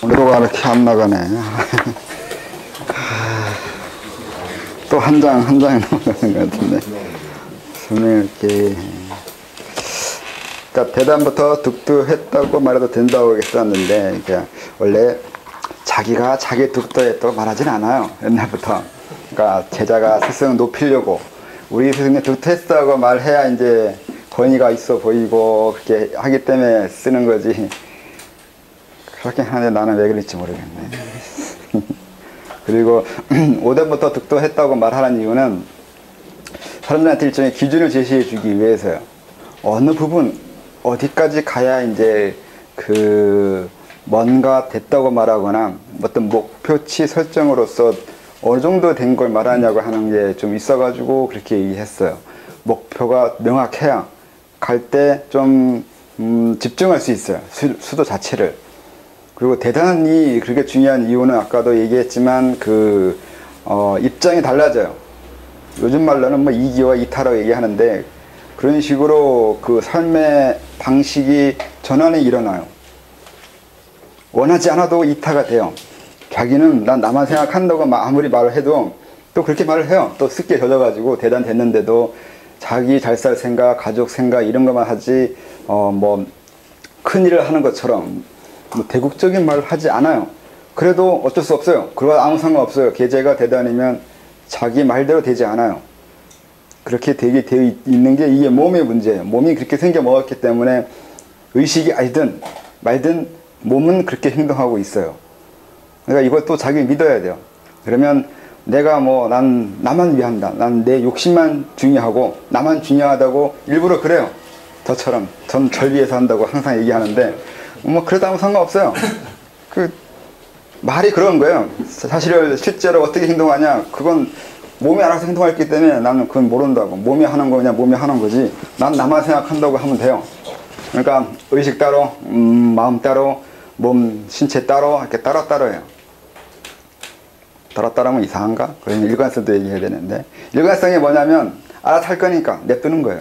오늘도가 이렇게 안 나가네. 또 한 장에 넘어가는 것 같은데. 손을 이렇게. 그러니까 대단부터 득도했다고 말해도 된다고 했었는데, 그러니까 원래 자기가 자기 득도했다고 말하진 않아요. 옛날부터. 그러니까 제자가 스승을 높이려고 우리 스승이 득도했다고 말해야 이제 권위가 있어 보이고 그렇게 하기 때문에 쓰는 거지. 그렇게 하는데 나는 왜 그랬지 모르겠네. 그리고 오대부터 득도했다고 말하는 이유는 사람들한테 일종의 기준을 제시해 주기 위해서요. 어느 부분, 어디까지 가야 이제 뭔가 됐다고 말하거나 어떤 목표치 설정으로서 어느 정도 된 걸 말하냐고 하는 게 좀 있어가지고 그렇게 얘기했어요. 목표가 명확해야 갈 때 좀 집중할 수 있어요. 수도 자체를. 그리고 대단히 그렇게 중요한 이유는 아까도 얘기했지만 입장이 달라져요. 요즘 말로는 뭐 이기와 이타라고 얘기하는데 그런 식으로 그 삶의 방식이 전환이 일어나요. 원하지 않아도 이타가 돼요. 자기는 난 나만 생각한다고 아무리 말을 해도 또 그렇게 말을 해요. 또 습기에 젖어가지고 대단 됐는데도 자기 잘 살 생각, 가족 생각 이런 것만 하지 큰일을 하는 것처럼 대국적인 말을 하지 않아요. 그래도 어쩔 수 없어요. 그거 아무 상관없어요. 계제가 대단이면 자기 말대로 되지 않아요. 그렇게 되게 되어 있는 게 이게 몸의 문제예요. 몸이 그렇게 생겨 먹었기 때문에 의식이 아니든 말든 몸은 그렇게 행동하고 있어요. 그러니까 이것도 자기 믿어야 돼요. 그러면 내가 나만 위한다. 난 내 욕심만 중요하고 나만 중요하다고 일부러 그래요. 저처럼 전 절 위해서 한다고 항상 얘기하는데 그래도 아무 상관없어요. 말이 그런 거예요. 사실 실제로 어떻게 행동하냐 그건 몸이 알아서 행동했기 때문에 나는 그건 모른다고. 몸이 하는 거 그냥 몸이 하는 거지 난 나만 생각한다고 하면 돼요. 그러니까 의식 따로 마음 따로 몸 신체 따로 이렇게 따로따로해요. 따로따로하면 이상한가? 그러면 일관성도 얘기해야 되는데 일관성이 뭐냐면 알아서 할 거니까 냅두는 거예요.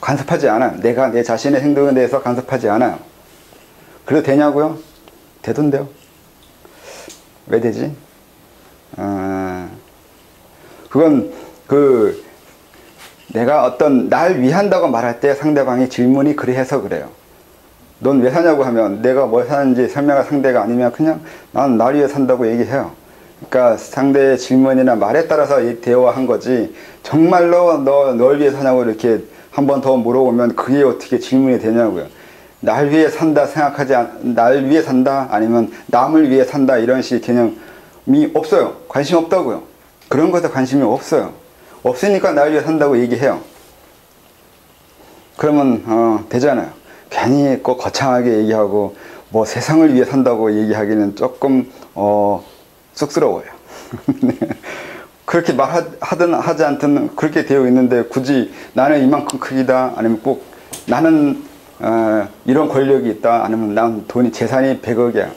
간섭하지 않아요. 내가 내 자신의 행동에 대해서 간섭하지 않아요. 그래도 되냐고요? 되던데요. 왜 되지? 그건 내가 어떤 날 위한다고 말할 때 상대방이 질문이 그래서 그래요. 넌 왜 사냐고 하면 내가 뭘 사는지 설명할 상대가 아니면 그냥 난 날 위해 산다고 얘기해요. 그러니까 상대의 질문이나 말에 따라서 대화한 거지 정말로 널 위해 사냐고 이렇게 한 번 더 물어보면 그게 어떻게 질문이 되냐고요. 날 위해 산다 날 위해 산다 아니면 남을 위해 산다 이런 식의 개념이 없어요. 관심 없다고요. 그런 것에 관심이 없어요. 없으니까 날 위해 산다고 얘기해요. 그러면 되잖아요. 괜히 꼭 거창하게 얘기하고 세상을 위해 산다고 얘기하기는 조금 쑥스러워요. 그렇게 말하든 하지 않든 그렇게 되어 있는데 굳이 나는 이만큼 크기다 아니면 꼭 나는 이런 권력이 있다 아니면 난 재산이 100억이야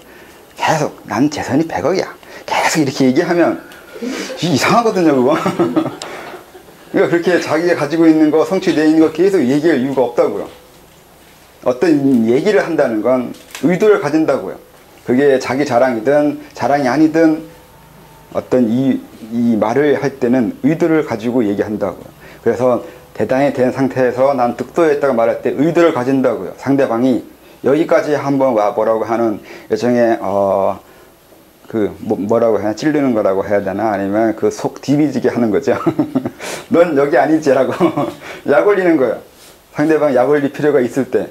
계속 난 재산이 100억이야 계속 이렇게 얘기하면 이상하거든요 그거. 그러니까 그렇게 자기가 가지고 있는 거 성취되어 있는 거 계속 얘기할 이유가 없다고요. 어떤 얘기를 한다는 건 의도를 가진다고요. 그게 자기 자랑이든 자랑이 아니든 어떤 이 말을 할 때는 의도를 가지고 얘기한다고요. 그래서 대단히 된 상태에서 난 득도했다고 말할 때 의도를 가진다고요. 상대방이 여기까지 한번 와보라고 하는 일종의 뭐라고 해야 찌르는 거라고 해야 되나 아니면 속 디비지게 하는 거죠. 넌 여기 아니지라고 약 올리는 거예요. 상대방 약 올릴 필요가 있을 때.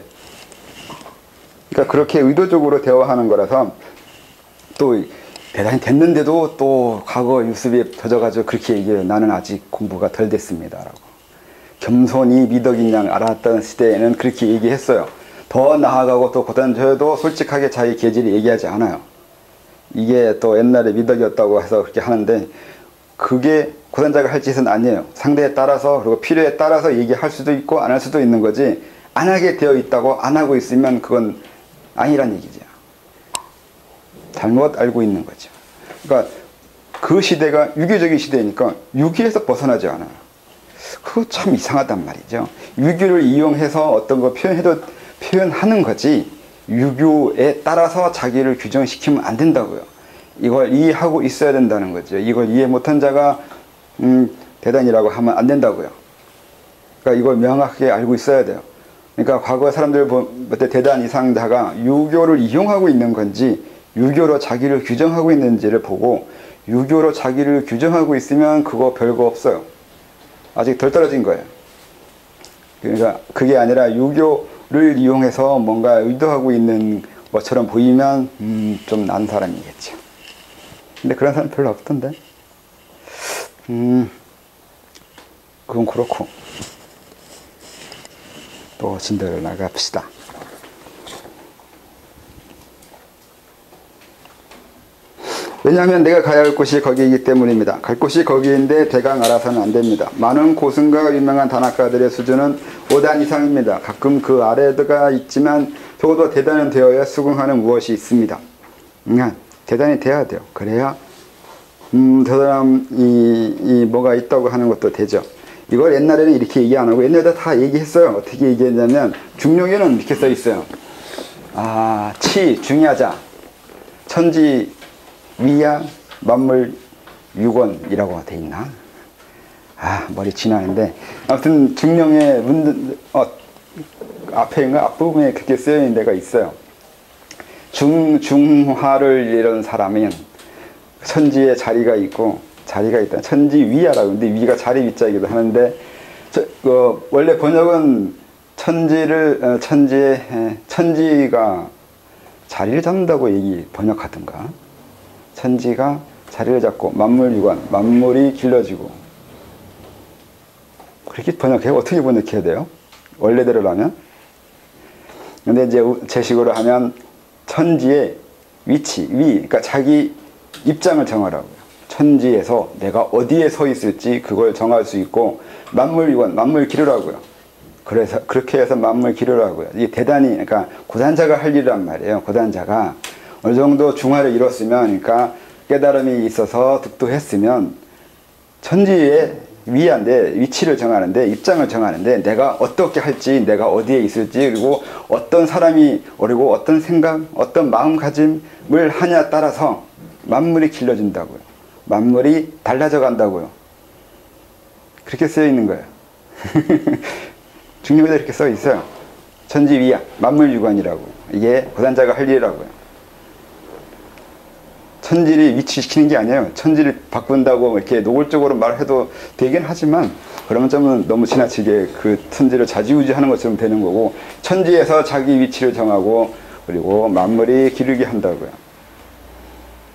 그러니까 그렇게 의도적으로 대화하는 거라서 또 대단히 됐는데도 또 과거 유습에 젖어가지고 그렇게 얘기해요. 나는 아직 공부가 덜 됐습니다 라고. 겸손히 미덕인 양 알았던 시대에는 그렇게 얘기했어요. 더 나아가고 또 고단저도 솔직하게 자기 계절이 얘기하지 않아요. 이게 또 옛날에 미덕이었다고 해서 그렇게 하는데 그게 고단자가 할 짓은 아니에요. 상대에 따라서 그리고 필요에 따라서 얘기할 수도 있고 안 할 수도 있는 거지 안 하게 되어 있다고 안 하고 있으면 그건 아니란 얘기죠. 잘못 알고 있는 거죠. 그러니까 그 시대가 유교적인 시대니까 유교에서 벗어나지 않아요. 그거 참 이상하단 말이죠. 유교를 이용해서 어떤 거 표현하는 거지 유교에 따라서 자기를 규정시키면 안 된다고요. 이걸 이해하고 있어야 된다는 거죠. 이걸 이해 못한 자가 대단이라고 하면 안 된다고요. 그러니까 이걸 명확하게 알고 있어야 돼요. 그러니까 과거 사람들 볼 때 대단 이상자가 유교를 이용하고 있는 건지 유교로 자기를 규정하고 있는지를 보고 유교로 자기를 규정하고 있으면 그거 별거 없어요. 아직 덜 떨어진 거예요. 그러니까 그게 아니라 유교를 이용해서 뭔가 의도하고 있는 것처럼 보이면 좀 난 사람이겠죠. 근데 그런 사람 별로 없던데. 그건 그렇고 또 진도를 나갑시다. 왜냐하면 내가 가야 할 곳이 거기이기 때문입니다. 갈 곳이 거기인데 대강 알아서는 안 됩니다. 많은 고승과 유명한 단학가들의 수준은 5단 이상입니다. 가끔 그 아래가 있지만 적어도 대단은 되어야 수긍하는 무엇이 있습니다. 그러니까 대단이 돼야 돼요. 그래야 저 사람이 뭐가 있다고 하는 것도 되죠. 이걸 옛날에는 이렇게 얘기 안 하고 옛날에 다 얘기했어요. 어떻게 얘기했냐면 중용에는 이렇게 써 있어요. 중야자 천지 위야 만물 유권이라고 돼 있나? 머리 지나는데 아무튼 중용의 앞에인가 앞부분에 그렇게 쓰여 있는 데가 있어요. 중화를 이런 사람은 천지에 자리가 있다. 천지 위야라고 하는데 위가 자리 위자이기도 하는데 원래 번역은 천지가 자리를 잡는다고 번역하던가. 천지가 자리를 잡고 만물 유관, 만물이 길러지고 그렇게 번역해요. 어떻게 번역해야 돼요? 원래대로라면? 근데 이제 제 식으로 하면 천지의 위치, 그러니까 자기 입장을 정하라고요. 천지에서 내가 어디에 서 있을지 그걸 정할 수 있고 만물 유관, 만물 기르라고요. 그래서 그렇게 해서 만물 기르라고요. 이게 대단히 그러니까 고단자가 할 일이란 말이에요. 고단자가 어느 정도 중화를 이뤘으면 그러니까 깨달음이 있어서 득도했으면 천지의 위한데 위치를 정하는데 입장을 정하는데 내가 어떻게 할지 내가 어디에 있을지 그리고 어떤 사람이 그리고 어떤 생각 어떤 마음가짐을 하냐에 따라서 만물이 길러진다고요. 만물이 달라져 간다고요. 그렇게 쓰여 있는 거예요. 중용에도 이렇게 써 있어요. 천지위야 만물 유관이라고. 이게 고단자가 할 일이라고요. 천지를 위치시키는 게 아니에요. 천지를 바꾼다고 이렇게 노골적으로 말해도 되긴 하지만 그러면 좀 너무 지나치게 그 천지를 좌지우지하는 것처럼 되는 거고 천지에서 자기 위치를 정하고 그리고 만물이 기르게 한다고요.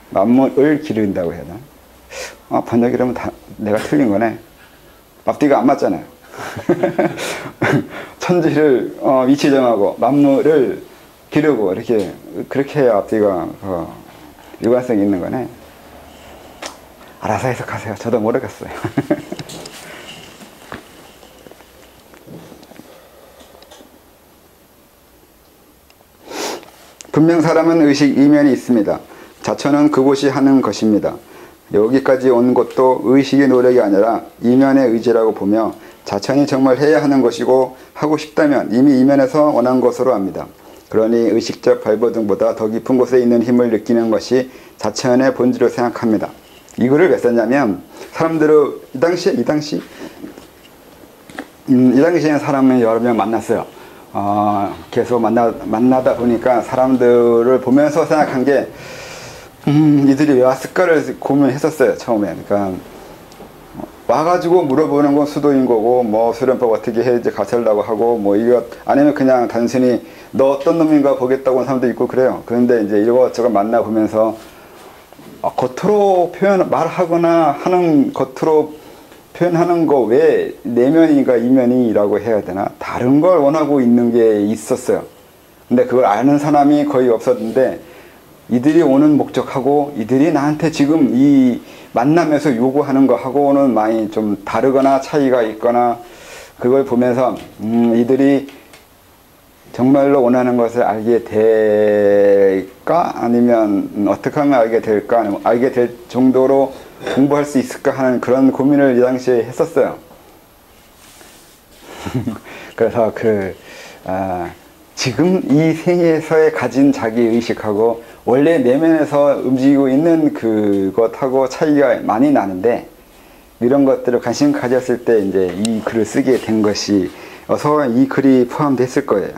만물을 기른다고 해야 되나? 번역이라면 다 내가 틀린 거네. 앞뒤가 안 맞잖아요. 천지를 위치 정하고 만물을 기르고 이렇게 그렇게 해야 앞뒤가 일관성이 있는 거네. 알아서 해석하세요. 저도 모르겠어요. 분명 사람은 의식 이면이 있습니다. 자처는 그곳이 하는 것입니다. 여기까지 온 것도 의식의 노력이 아니라 이면의 의지라고 보며 자천이 정말 해야 하는 것이고 하고 싶다면 이미 이면에서 원한 것으로 합니다. 그러니 의식적 발버둥보다 더 깊은 곳에 있는 힘을 느끼는 것이 자천의 본질로 생각합니다. 이 글을 왜 썼냐면 사람들은 이 당시에 사람을 여러 명 만났어요. 계속 만나다 보니까 사람들을 보면서 생각한 게 이들이 왜 왔을까를 고민했었어요. 처음에. 그러니까 와가지고 물어보는 건 수도인 거고 뭐 수련법 어떻게 해야지 가르치려고 하고 뭐 이것 아니면 그냥 단순히 너 어떤 놈인가 보겠다고 하는 사람도 있고 그래요. 그런데 이제 이것저것 만나보면서 겉으로 말하거나 하는 겉으로 표현하는 거 왜 내면이가 이면이라고 해야 되나 다른 걸 원하고 있는 게 있었어요. 근데 그걸 아는 사람이 거의 없었는데 이들이 오는 목적하고 이들이 나한테 지금 이 만나면서 요구하는 거하고는 많이 좀 다르거나 차이가 있거나 그걸 보면서 이들이 정말로 원하는 것을 알게 될까? 아니면 어떻게 하면 알게 될까? 아니면 알게 될 정도로 공부할 수 있을까? 하는 그런 고민을 이 당시에 했었어요. 그래서 지금 이 생에서의 가진 자기의식하고 원래 내면에서 움직이고 있는 그것하고 차이가 많이 나는데, 이런 것들을 관심 가졌을 때 이제 이 글을 쓰게 된 것이 어서 이 글이 포함됐을 거예요.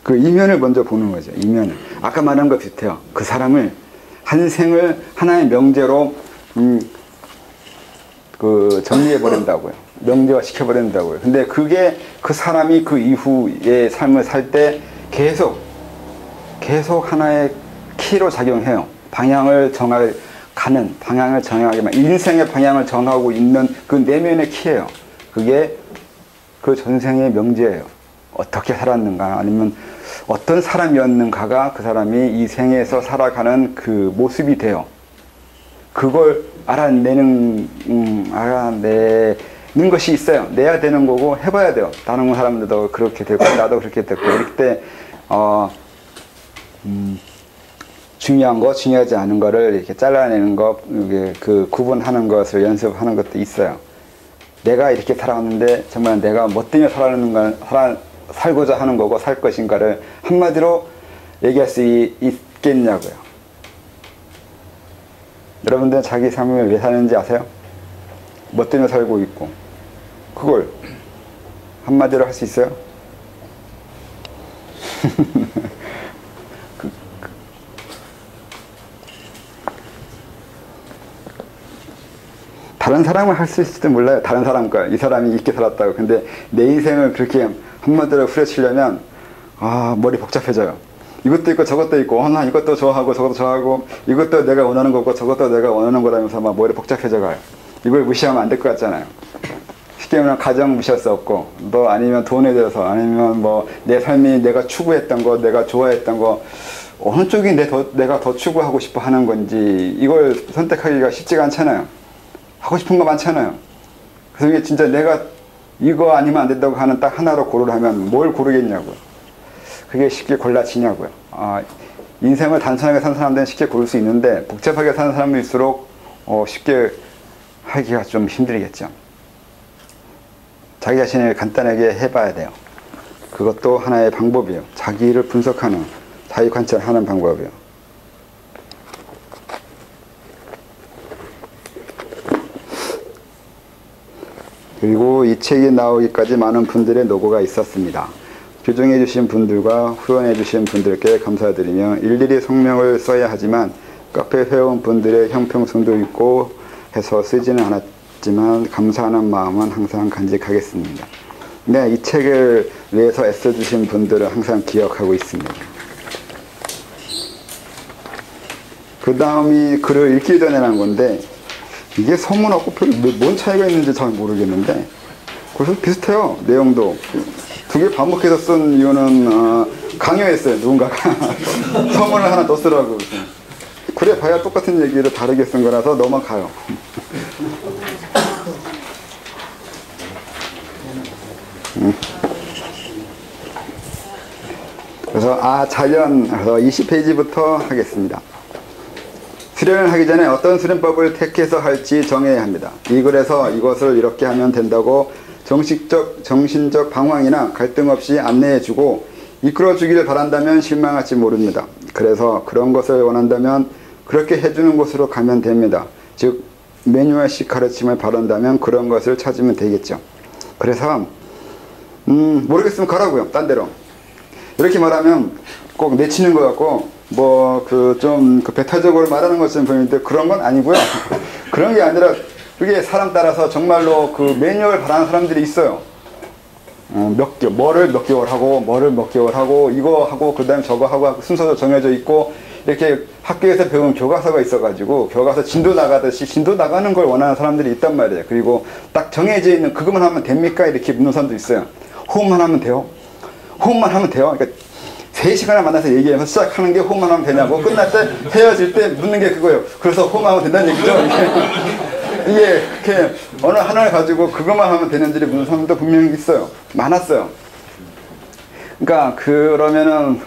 그 이면을 먼저 보는 거죠. 이면을. 아까 말한 것 비슷해요. 그 사람을 한 생을 하나의 명제로 정리해 버린다고요. 명제화 시켜 버린다고요. 근데 그게 그 사람이 그 이후의 삶을 살 때 계속 하나의 키로 작용해요. 방향을 정하게 인생의 방향을 정하고 있는 그 내면의 키예요. 그게 그 전생의 명제예요. 어떻게 살았는가, 아니면 어떤 사람이었는가가 그 사람이 이 생에서 살아가는 그 모습이 돼요. 그걸 알아내는 것이 있어요. 내야 되는 거고 해봐야 돼요. 다른 사람들도 그렇게 되고 나도 그렇게 됐고, 이럴 때 중요한 거, 중요하지 않은 거를 이렇게 잘라내는 거, 그 구분하는 것을 연습하는 것도 있어요. 내가 이렇게 살아왔는데 정말 내가 뭐 때문에 살고자 하는 거고 살 것인가를 한마디로 얘기할 수 있겠냐고요. 여러분들은 자기 삶을 왜 사는지 아세요? 뭐 때문에 살고 있고, 그걸 한마디로 할 수 있어요? 다른 사람은 할 수 있을지도 몰라요. 다른 사람과 이 사람이 이렇게 살았다고. 근데 내 인생을 그렇게 한마디로 후려치려면 머리 복잡해져요. 이것도 있고 저것도 있고, 나 이것도 좋아하고 저것도 좋아하고, 이것도 내가 원하는 거고 저것도 내가 원하는 거라면서 막 머리 복잡해져 가요. 이걸 무시하면 안 될 것 같잖아요. 쉽게 말하면 가정 무시할 수 없고, 또 아니면 돈에 대해서, 아니면 뭐 내 삶이 내가 추구했던 거, 내가 좋아했던 거, 어느 쪽이 내가 더 추구하고 싶어 하는 건지, 이걸 선택하기가 쉽지가 않잖아요. 하고 싶은 거 많잖아요. 그래서 이게 진짜 내가 이거 아니면 안 된다고 하는 딱 하나로 고르라면 뭘 고르겠냐고요. 그게 쉽게 골라지냐고요. 인생을 단순하게 사는 사람들은 쉽게 고를 수 있는데, 복잡하게 사는 사람일수록 쉽게 하기가 좀 힘들겠죠. 자기 자신을 간단하게 해봐야 돼요. 그것도 하나의 방법이에요. 자기를 분석하는, 자기 관찰하는 방법이에요. 그리고 이 책이 나오기까지 많은 분들의 노고가 있었습니다. 교정해 주신 분들과 후원해 주신 분들께 감사드리며, 일일이 성명을 써야 하지만 카페 회원 분들의 형평성도 있고 해서 쓰지는 않았지만 감사하는 마음은 항상 간직하겠습니다. 네, 이 책을 위해서 애써주신 분들을 항상 기억하고 있습니다. 그 다음이 글을 읽기 전에 난 건데, 이게 서문하고 뭔 차이가 있는지 잘 모르겠는데, 그래서 비슷해요. 내용도. 두 개 반복해서 쓴 이유는 강요했어요. 누군가가. 서문을 하나 더 쓰라고. 그래 봐야 똑같은 얘기를 다르게 쓴 거라서 넘어가요. 그래서 자연 20페이지부터 하겠습니다. 수련을 하기 전에 어떤 수련법을 택해서 할지 정해야 합니다. 이 글에서 이것을 이렇게 하면 된다고 정신적 방황이나 갈등 없이 안내해주고 이끌어주기를 바란다면 실망할지 모릅니다. 그래서 그런 것을 원한다면 그렇게 해주는 곳으로 가면 됩니다. 즉 매뉴얼식 가르침을 바란다면 그런 것을 찾으면 되겠죠. 그래서 모르겠으면 가라고요. 딴 데로. 이렇게 말하면 꼭 내치는 것 같고 배타적으로 말하는 것처럼 보이는데 그런 건 아니고요. 그런 게 아니라 그게 사람 따라서 정말로 그 매뉴얼 바라는 사람들이 있어요. 뭐를 몇 개월 하고 뭐를 몇 개월 하고 이거 하고 그 다음에 저거 하고 순서도 정해져 있고, 이렇게 학교에서 배운 교과서가 있어가지고 교과서 진도 나가듯이 진도 나가는 걸 원하는 사람들이 있단 말이에요. 그리고 딱 정해져 있는 그것만 하면 됩니까? 이렇게 묻는 사람도 있어요. 호흡만 하면 돼요. 호흡만 하면 돼요. 그러니까 3시간을 만나서 얘기하면서 시작하는 게 호흡만 하면 되냐고, 끝날 때 헤어질 때 묻는 게 그거예요. 그래서 호흡만 하면 된다는 얘기죠. 이게 이렇게 어느 하나를 가지고 그것만 하면 되는지를 묻는 사람도 분명히 있어요. 많았어요. 그러니까 그러면은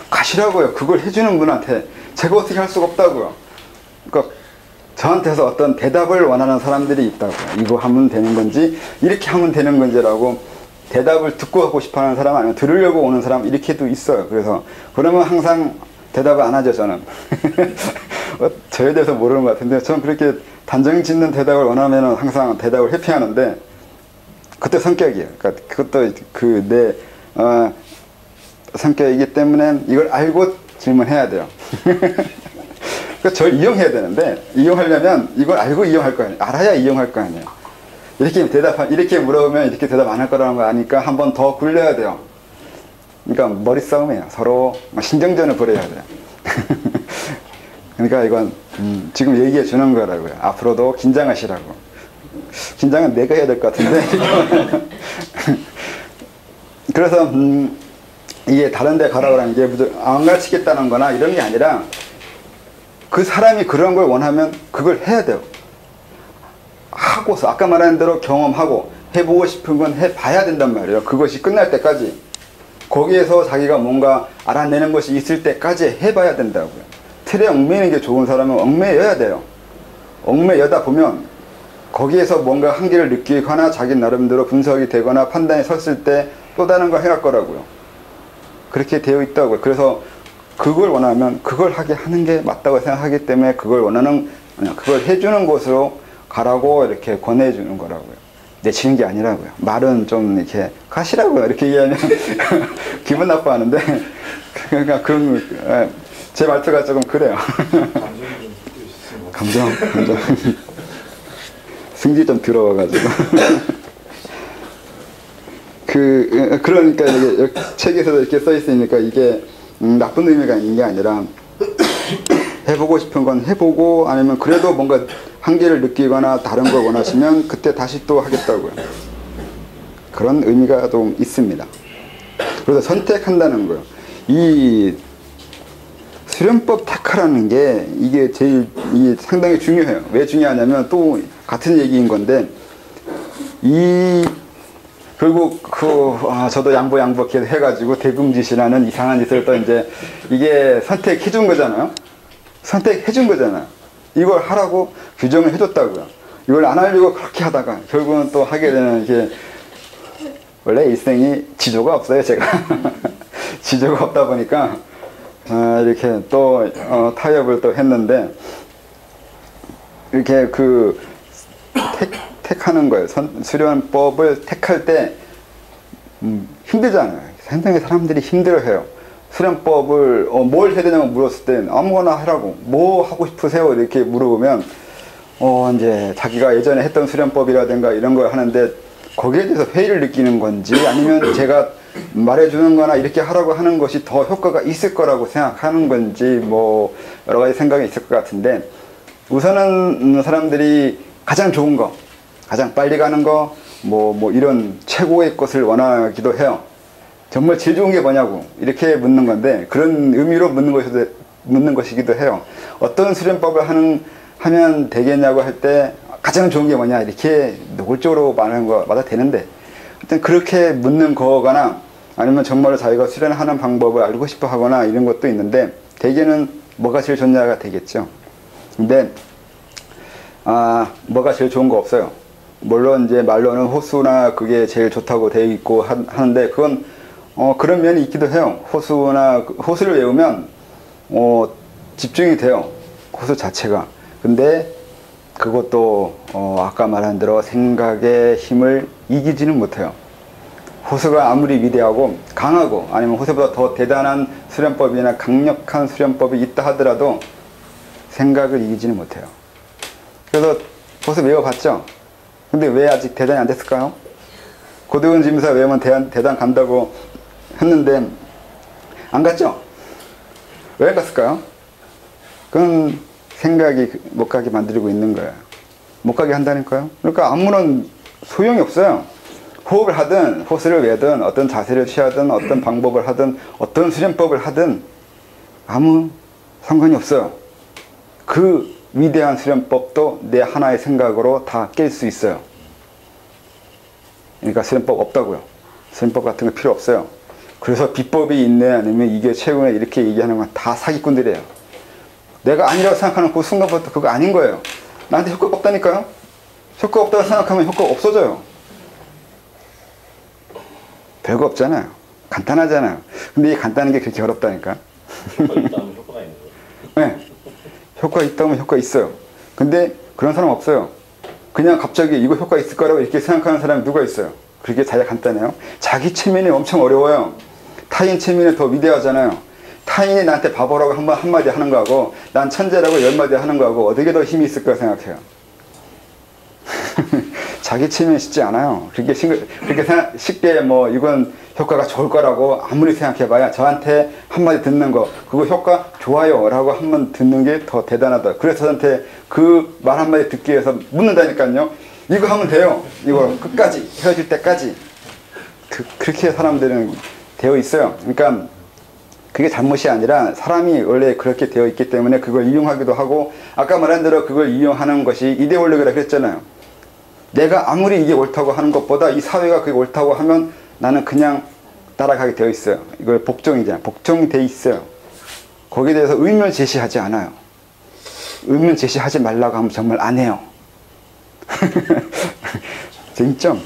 가시라고요. 그걸 해주는 분한테. 제가 어떻게 할 수가 없다고요. 그러니까 저한테서 어떤 대답을 원하는 사람들이 있다고요. 이거 하면 되는 건지 이렇게 하면 되는 건지라고 대답을 듣고 하고 싶어 하는 사람 아니면 들으려고 오는 사람 이렇게도 있어요. 그래서 그러면 항상 대답을 안 하죠, 저는. 저에 대해서 모르는 것 같은데 저는 그렇게 단정 짓는 대답을 원하면 항상 대답을 회피하는데 그때 성격이에요. 그러니까 그것도 내 성격이기 때문에 이걸 알고 질문해야 돼요. 그러니까 저를 이용해야 되는데 이용하려면 이걸 알고 이용할 거 아니에요. 알아야 이용할 거 아니에요. 이렇게 물어보면 이렇게 대답 안 할 거라는 거 아니까 한 번 더 굴려야 돼요. 그러니까 머리 싸움이에요. 서로 신경전을 벌여야 돼요. 그러니까 이건 지금 얘기해 주는 거라고요. 앞으로도 긴장하시라고. 긴장은 내가 해야 될 것 같은데. 그래서 이게 다른 데 가라고 하는 게 안 가르치겠다는 거나 이런 게 아니라 그 사람이 그런 걸 원하면 그걸 해야 돼요. 하고서 아까 말한 대로 경험하고 해보고 싶은 건 해봐야 된단 말이에요. 그것이 끝날 때까지. 거기에서 자기가 뭔가 알아내는 것이 있을 때까지 해봐야 된다고요. 틀에 얽매이는 게 좋은 사람은 얽매여야 돼요. 얽매여다 보면 거기에서 뭔가 한계를 느끼거나 자기 나름대로 분석이 되거나 판단이 섰을 때 또 다른 걸 해갈 거라고요. 그렇게 되어 있다고요. 그래서 그걸 원하면 그걸 하게 하는 게 맞다고 생각하기 때문에 그걸 해주는 곳으로 가라고 이렇게 권해주는 거라고요. 내치는 게 아니라고요. 말은 좀 이렇게 가시라고요. 이렇게 얘기하면 기분 나빠하는데 그러니까 제 말투가 조금 그래요. 감정. 승질 좀 더러워가지고. 그러니까 이게 책에서도 이렇게 써 있으니까 이게 나쁜 의미가 있는 게 아니라 해보고 싶은 건 해보고 아니면 그래도 뭔가 한계를 느끼거나 다른 걸 원하시면 그때 다시 또 하겠다고요. 그런 의미가 좀 있습니다. 그래서 선택한다는 거예요. 이 수련법 택하라는 게 이게 상당히 중요해요. 왜 중요하냐면 또 같은 얘기인 건데 결국 저도 양보 계속 해가지고 대금짓이라는 이상한 짓을 또 이제 이게 선택해준 거잖아요. 선택해준 거잖아요. 이걸 하라고 규정을 해줬다고요. 이걸 안 하려고 그렇게 하다가 결국은 또 하게 되는 이게 원래 일생이 지조가 없어요, 제가. 지조가 없다 보니까 이렇게 또 타협을 또 했는데 이렇게 택하는 거예요. 수련법을 택할 때 힘들잖아요. 상당히 사람들이 힘들어해요. 수련법을 뭘 해야 되냐고 물었을 때 아무거나 하라고 뭐 하고 싶으세요? 이렇게 물어보면 이제 자기가 예전에 했던 수련법이라든가 이런 걸 하는데 거기에 대해서 회의를 느끼는 건지 아니면 제가 말해주는 거나 이렇게 하라고 하는 것이 더 효과가 있을 거라고 생각하는 건지 뭐 여러 가지 생각이 있을 것 같은데 우선은 사람들이 가장 좋은 거 가장 빨리 가는 거 뭐 이런 최고의 것을 원하기도 해요. 정말 제일 좋은 게 뭐냐고 이렇게 묻는 건데 그런 의미로 묻는 것이기도 해요. 어떤 수련법을 하면 되겠냐고 할 때 가장 좋은 게 뭐냐 이렇게 노골적으로 말하는 거마다 되는데 하여튼 그렇게 묻는 거거나 아니면 정말로 자기가 수련하는 방법을 알고 싶어 하거나 이런 것도 있는데 대개는 뭐가 제일 좋냐가 되겠죠. 근데 뭐가 제일 좋은 거 없어요. 물론 이제 말로는 호수나 그게 제일 좋다고 되어 있고 하는데 그건 그런 면이 있기도 해요. 호수를 외우면 집중이 돼요. 호수 자체가. 근데 그것도 아까 말한 대로 생각의 힘을 이기지는 못해요. 호수가 아무리 위대하고 강하고 아니면 호수보다 더 대단한 수련법이나 강력한 수련법이 있다 하더라도 생각을 이기지는 못해요. 그래서 호수 외워봤죠? 근데 왜 아직 대단이 안 됐을까요? 고대원 지문사 외우면 대단 간다고 했는데 안 갔죠? 왜 갔을까요? 그건 생각이 못 가게 만들고 있는 거예요. 못 가게 한다니까요. 그러니까 아무런 소용이 없어요. 호흡을 하든 호수를 외든 어떤 자세를 취하든 어떤 방법을 하든 어떤 수련법을 하든 아무 상관이 없어요. 그 위대한 수련법도 내 하나의 생각으로 다 깰 수 있어요. 그러니까 수련법 없다고요. 수련법 같은 거 필요 없어요. 그래서 비법이 있네 아니면 이게 최고네 이렇게 얘기하는 건 다 사기꾼들이에요. 내가 아니라고 생각하는 그 순간부터 그거 아닌 거예요. 나한테 효과가 없다니까요. 효과 없다고 생각하면 효과가 없어져요. 별거 없잖아요. 간단하잖아요. 근데 이 간단한 게 그렇게 어렵다니까. 효과 있다면 효과가 있는 거예요. 네. 효과 있다면 효과 있어요. 근데 그런 사람 없어요. 그냥 갑자기 이거 효과 있을 거라고 이렇게 생각하는 사람이 누가 있어요? 그렇게 자기가 간단해요? 자기 체면이 엄청 어려워요. 타인 체면이 더 위대하잖아요. 타인이 나한테 바보라고 한마디 하는 거하고 난 천재라고 10마디 하는 거하고 어떻게 더 힘이 있을 거라 생각해요. 자기 체면이 쉽지 않아요. 그렇게 쉽게 뭐 이건 효과가 좋을 거라고 아무리 생각해봐야 저한테 한마디 듣는 거 그거 효과 좋아요 라고 한번 듣는 게 더 대단하다. 그래서 저한테 그 말 한마디 듣기 위해서 묻는다니까요. 이거 하면 돼요. 이거 끝까지 헤어질 때까지. 그렇게 사람들은 되어 있어요. 그러니까 그게 잘못이 아니라 사람이 원래 그렇게 되어 있기 때문에 그걸 이용하기도 하고 아까 말한 대로 그걸 이용하는 것이 이데올로기라 그랬잖아요. 내가 아무리 이게 옳다고 하는 것보다 이 사회가 그게 옳다고 하면 나는 그냥 따라가게 되어 있어요. 이걸 복종이잖아요. 복종돼 있어요. 거기에 대해서 의문 제시하지 않아요. 의문 제시하지 말라고 하면 정말 안 해요. 쟁점.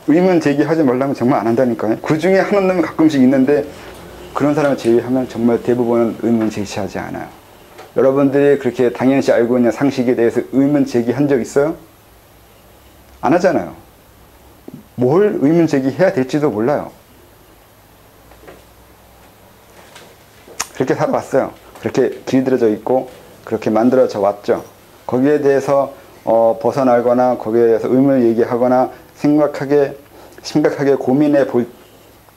의문 제기하지 말라면 정말 안 한다니까요. 그 중에 하는 놈이 가끔씩 있는데 그런 사람을 제외하면 정말 대부분은 의문 제시하지 않아요. 여러분들이 그렇게 당연시 알고 있는 상식에 대해서 의문 제기한 적 있어요? 안 하잖아요. 뭘 의문 제기해야 될지도 몰라요. 그렇게 살아왔어요. 그렇게 길들여져 있고 그렇게 만들어져 왔죠. 거기에 대해서 벗어나거나 거기에 대해서 의문을 얘기하거나 심각하게 고민해 볼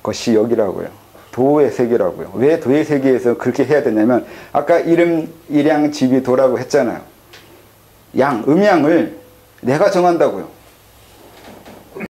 것이 여기라고요. 도의 세계라고요. 왜 도의 세계에서 그렇게 해야 되냐면 아까 이름, 일양, 집이 도라고 했잖아요. 양, 음양을 내가 정한다고요.